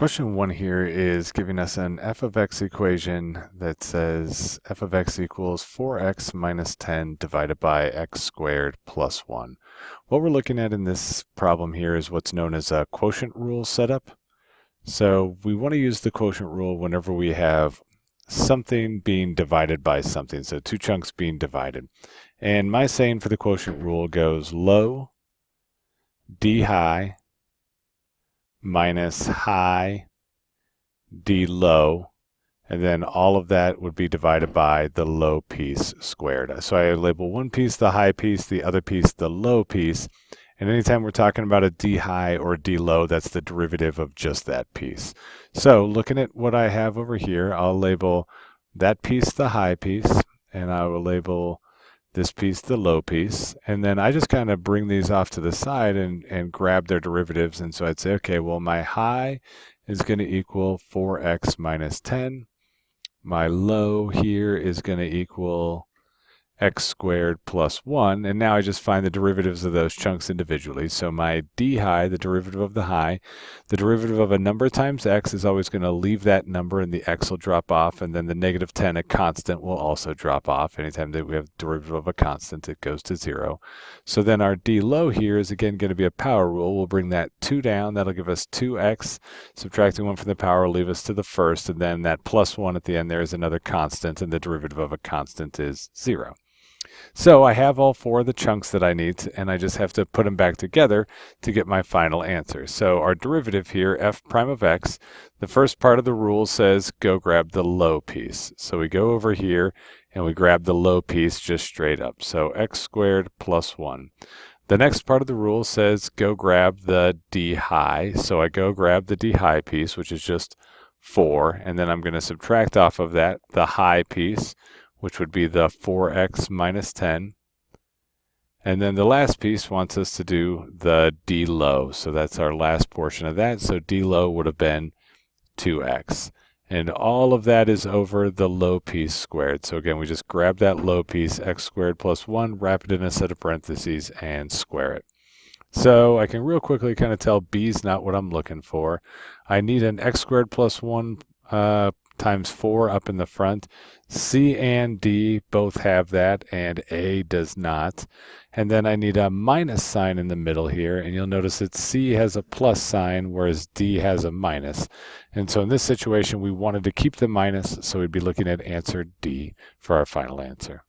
Question 1 here is giving us an f of x equation that says f of x equals 4x minus 10 divided by x squared plus 1. What we're looking at in this problem here is what's known as a quotient rule setup. So we want to use the quotient rule whenever we have something being divided by something, so two chunks being divided. And my saying for the quotient rule goes low d high minus high d low, and then all of that would be divided by the low piece squared. So I label one piece the high piece, the other piece the low piece, and anytime we're talking about a d high or d low, that's the derivative of just that piece. So looking at what I have over here, I'll label that piece the high piece, and I will label this piece the low piece, and then I just kind of bring these off to the side and grab their derivatives. And so I'd say, okay, well, my high is going to equal 4x minus 10. My low here is going to equal x squared plus 1, and now I just find the derivatives of those chunks individually. So my d high, the derivative of the high, the derivative of a number times x is always going to leave that number, and the x will drop off, and then the negative 10, a constant, will also drop off. Anytime that we have derivative of a constant, it goes to 0. So then our d low here is again going to be a power rule. We'll bring that 2 down. That'll give us 2x. Subtracting 1 from the power will leave us to the first, and then that plus 1 at the end there is another constant, and the derivative of a constant is 0. So I have all four of the chunks that I need, and I just have to put them back together to get my final answer. So our derivative here, f prime of x, the first part of the rule says go grab the low piece. So we go over here and we grab the low piece just straight up. So x squared plus 1. The next part of the rule says go grab the d high. So I go grab the d high piece, which is just 4, and then I'm going to subtract off of that the high piece, which would be the 4x minus 10. And then the last piece wants us to do the d low. So that's our last portion of that. So d low would have been 2x. And all of that is over the low piece squared. So again, we just grab that low piece, x squared plus 1, wrap it in a set of parentheses, and square it. So I can real quickly kind of tell b is not what I'm looking for. I need an x squared plus 1 times 4 up in the front. C and D both have that, and A does not. And then I need a minus sign in the middle here, and you'll notice that C has a plus sign, whereas D has a minus. And so in this situation, we wanted to keep the minus, so we'd be looking at answer D for our final answer.